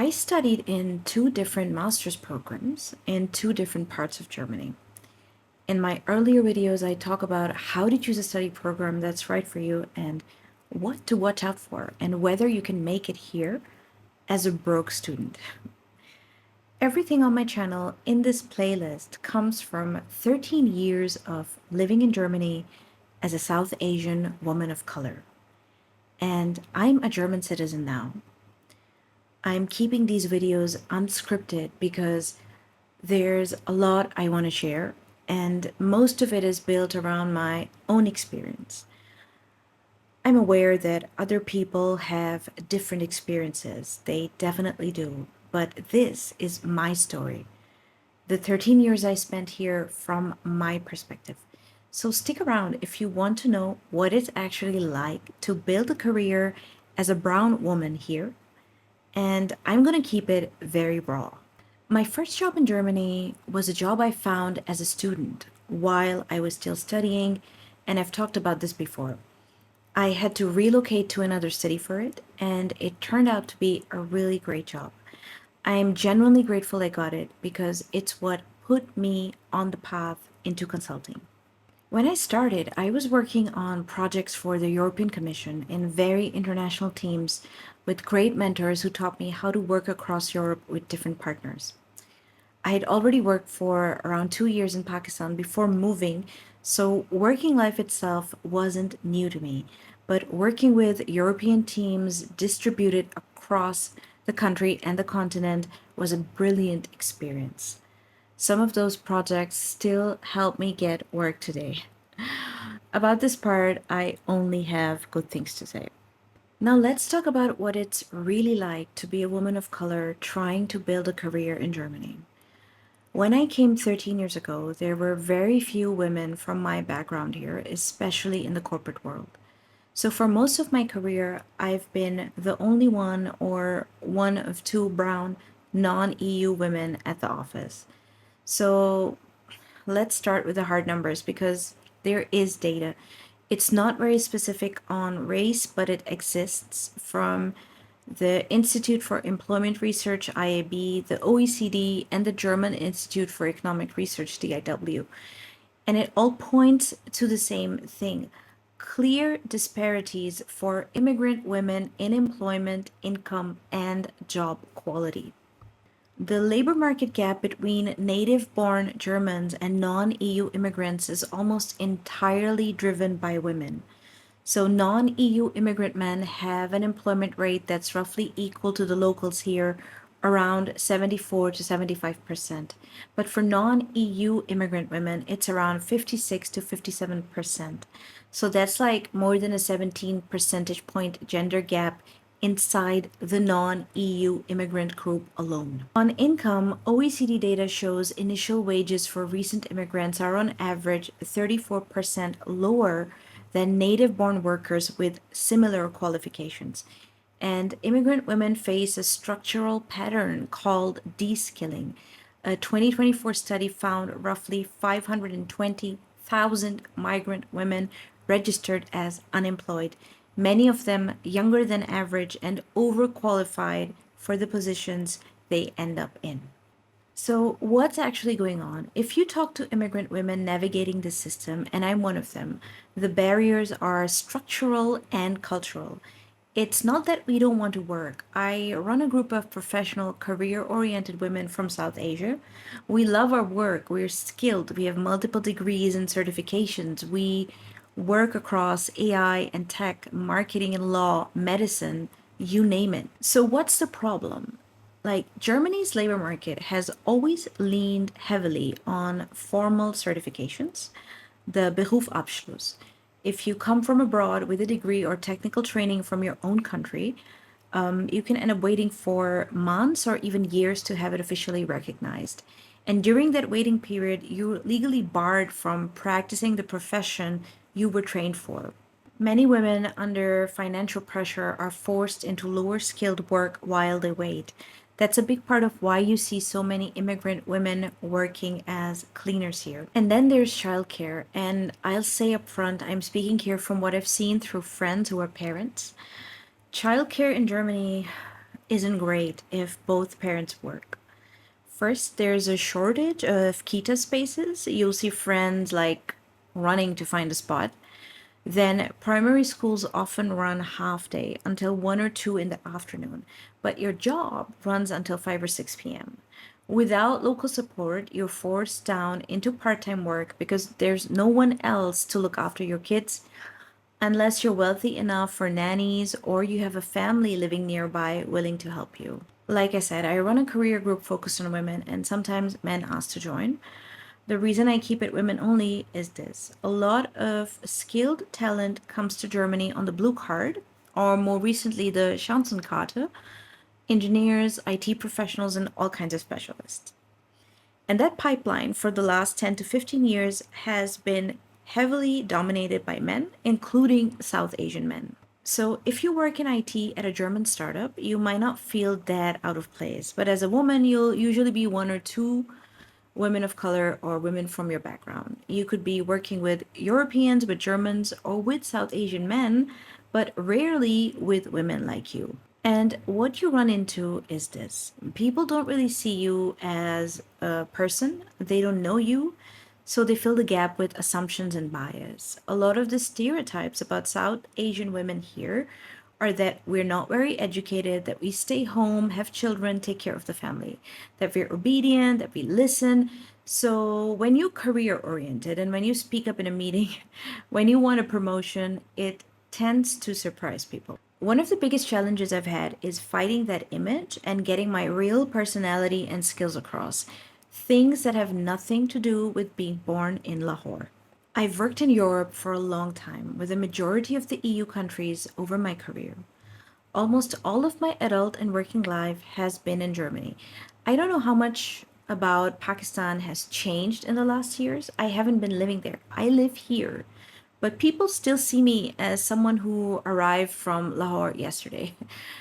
I studied in two different master's programs in two different parts of Germany. In my earlier videos, I talk about how to choose a study program that's right for you and what to watch out for and whether you can make it here as a broke student. Everything on my channel in this playlist comes from 13 years of living in Germany as a South Asian woman of color. And I'm a German citizen now. I'm keeping these videos unscripted because there's a lot I want to share, and most of it is built around my own experience. I'm aware that other people have different experiences. They definitely do. But this is my story. The 13 years I spent here from my perspective. So stick around if you want to know what it's actually like to build a career as a brown woman here. And I'm going to keep it very raw. My first job in Germany was a job I found as a student while I was still studying, and I've talked about this before. I had to relocate to another city for it, and it turned out to be a really great job. I am genuinely grateful I got it because it's what put me on the path into consulting. When I started, I was working on projects for the European Commission in very international teams with great mentors who taught me how to work across Europe with different partners. I had already worked for around 2 years in Pakistan before moving, so working life itself wasn't new to me. But working with European teams distributed across the country and the continent was a brilliant experience. Some of those projects still help me get work today. About this part, I only have good things to say. Now, let's talk about what it's really like to be a woman of color trying to build a career in Germany. When I came 13 years ago, there were very few women from my background here, especially in the corporate world. So, for most of my career, I've been the only one or one of two brown non EU women at the office. So, let's start with the hard numbers because there is data. It's not very specific on race, but it exists from the Institute for Employment Research, IAB, the OECD, and the German Institute for Economic Research, DIW. And it all points to the same thing: clear disparities for immigrant women in employment, income, and job quality. The labor market gap between native-born Germans and non-EU immigrants is almost entirely driven by women. So non-EU immigrant men have an employment rate that's roughly equal to the locals here, around 74 to 75%. But for non-EU immigrant women, it's around 56 to 57%. So that's like more than a 17 percentage point gender gap inside the non-EU immigrant group alone. On income, OECD data shows initial wages for recent immigrants are on average 34% lower than native-born workers with similar qualifications. And immigrant women face a structural pattern called de-skilling. A 2024 study found roughly 520,000 migrant women registered as unemployed, many of them younger than average and overqualified for the positions they end up in. So, what's actually going on? If you talk to immigrant women navigating this system, and I'm one of them, the barriers are structural and cultural. It's not that we don't want to work. I run a group of professional, career oriented women from South Asia. We love our work. We're skilled. We have multiple degrees and certifications. We work across AI and tech, marketing and law, medicine, you name it. So, what's the problem? Like, Germany's labor market has always leaned heavily on formal certifications, the Berufsabschluss. If you come from abroad with a degree or technical training from your own country, you can end up waiting for months or even years to have it officially recognized. And during that waiting period, you're legally barred from practicing the profession you were trained for. Many women under financial pressure are forced into lower skilled work while they wait. That's a big part of why you see so many immigrant women working as cleaners here. And then there's childcare. And I'll say up front, I'm speaking here from what I've seen through friends who are parents. Childcare in Germany isn't great if both parents work. First, there's a shortage of kita spaces. You'll see friends like running to find a spot. Then, primary schools often run half day until 1 or 2 in the afternoon, but your job runs until 5 or 6 p.m. Without local support, you're forced down into part time work because there's no one else to look after your kids unless you're wealthy enough for nannies or you have a family living nearby willing to help you. Like I said, I run a career group focused on women, and sometimes men ask to join. The reason I keep it women only is this: a lot of skilled talent comes to Germany on the blue card, or more recently, the Chancenkarte, engineers, IT professionals, and all kinds of specialists. And that pipeline for the last 10 to 15 years has been heavily dominated by men, including South Asian men. So, if you work in IT at a German startup, you might not feel that out of place. But as a woman, you'll usually be one or two women of color or women from your background. You could be working with Europeans, with Germans, or with South Asian men, but rarely with women like you. And what you run into is this: people don't really see you as a person, they don't know you, so they fill the gap with assumptions and bias. A lot of the stereotypes about South Asian women here are that we're not very educated, that we stay home, have children, take care of the family, that we're obedient, that we listen. So when you're career oriented and when you speak up in a meeting, when you want a promotion, it tends to surprise people. One of the biggest challenges I've had is fighting that image and getting my real personality and skills across. Things that have nothing to do with being born in Lahore. I've worked in Europe for a long time, with the majority of the EU countries over my career. Almost all of my adult and working life has been in Germany. I don't know how much about Pakistan has changed in the last years. I haven't been living there. I live here. But people still see me as someone who arrived from Lahore yesterday.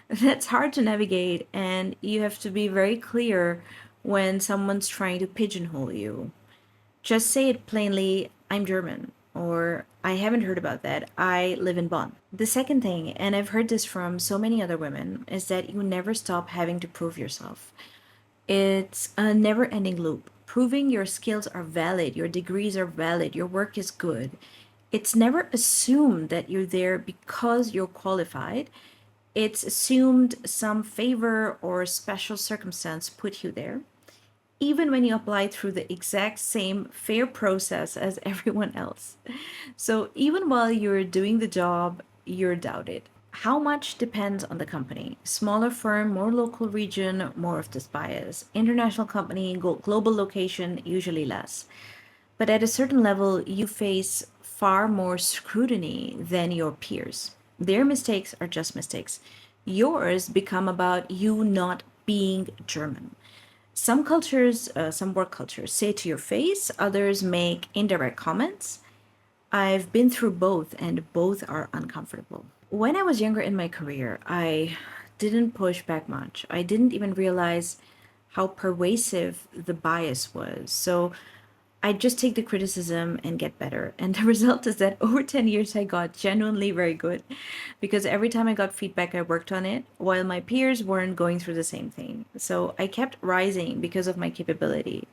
That's hard to navigate, and you have to be very clear when someone's trying to pigeonhole you. Just say it plainly: I'm German, or I haven't heard about that, I live in Bonn. The second thing, and I've heard this from so many other women, is that you never stop having to prove yourself. It's a never ending loop. Proving your skills are valid, your degrees are valid, your work is good. It's never assumed that you're there because you're qualified. It's assumed some favor or special circumstance put you there, even when you apply through the exact same fair process as everyone else. So even while you're doing the job, you're doubted. How much depends on the company? Smaller firm, more local region, more of this bias. International company, global location, usually less. But at a certain level, you face far more scrutiny than your peers. Their mistakes are just mistakes. Yours become about you not being German. Some work cultures say to your face, others make indirect comments. I've been through both, and both are uncomfortable. When I was younger in my career, I didn't push back much. I didn't even realize how pervasive the bias was. So I just take the criticism and get better. And the result is that over 10 years, I got genuinely very good because every time I got feedback, I worked on it while my peers weren't going through the same thing. So I kept rising because of my capability.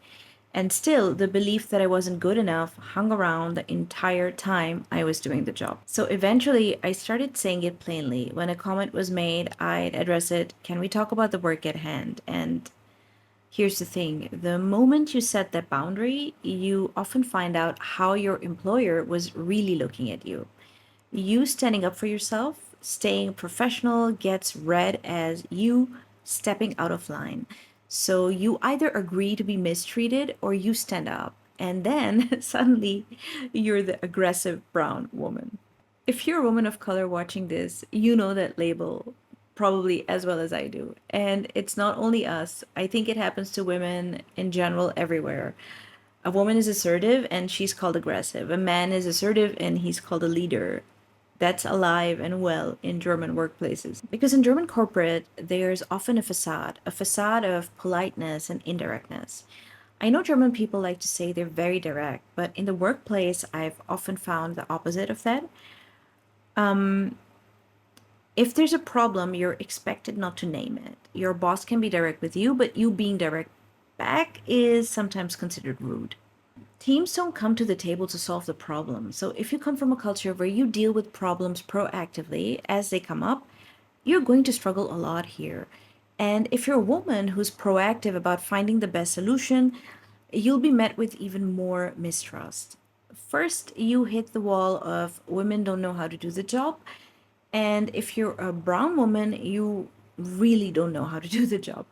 And still, the belief that I wasn't good enough hung around the entire time I was doing the job. So eventually, I started saying it plainly. When a comment was made, I'd address it: can we talk about the work at hand? And here's the thing: the moment you set that boundary, you often find out how your employer was really looking at you. You standing up for yourself, staying professional, gets read as you stepping out of line. So you either agree to be mistreated or you stand up. And then suddenly you're the aggressive brown woman. If you're a woman of color watching this, you know that label probably as well as I do. And it's not only us, I think it happens to women in general everywhere. A woman is assertive and she's called aggressive. A man is assertive and he's called a leader. That's alive and well in German workplaces. Because in German corporate, there's often a facade of politeness and indirectness. I know German people like to say they're very direct, but in the workplace, I've often found the opposite of that. If there's a problem, you're expected not to name it. Your boss can be direct with you, but you being direct back is sometimes considered rude. Teams don't come to the table to solve the problem. So if you come from a culture where you deal with problems proactively as they come up, you're going to struggle a lot here. And if you're a woman who's proactive about finding the best solution, you'll be met with even more mistrust. First, you hit the wall of women don't know how to do the job. And if you're a brown woman, you really don't know how to do the job.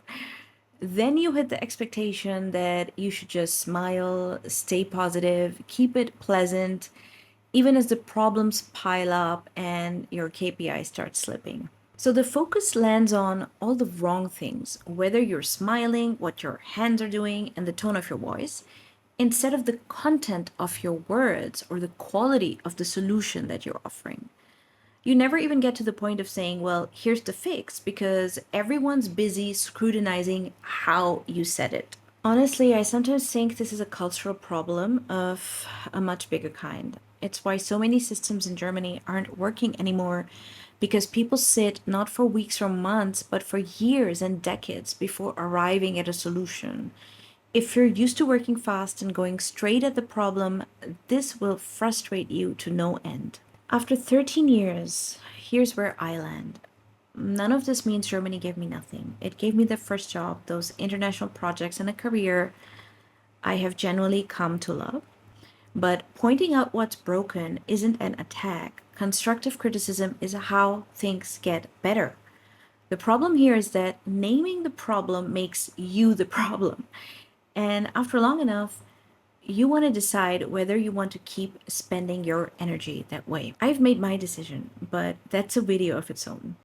Then you hit the expectation that you should just smile, stay positive, keep it pleasant, even as the problems pile up and your KPI starts slipping. So the focus lands on all the wrong things, whether you're smiling, what your hands are doing, and the tone of your voice, instead of the content of your words or the quality of the solution that you're offering. You never even get to the point of saying, well, here's the fix, because everyone's busy scrutinizing how you said it. Honestly, I sometimes think this is a cultural problem of a much bigger kind. It's why so many systems in Germany aren't working anymore, because people sit not for weeks or months, but for years and decades before arriving at a solution. If you're used to working fast and going straight at the problem, this will frustrate you to no end. After 13 years, here's where I land. None of this means Germany gave me nothing. It gave me the first job, those international projects, and a career I have genuinely come to love. But pointing out what's broken isn't an attack. Constructive criticism is how things get better. The problem here is that naming the problem makes you the problem. And after long enough, you want to decide whether you want to keep spending your energy that way. I've made my decision, but that's a video of its own.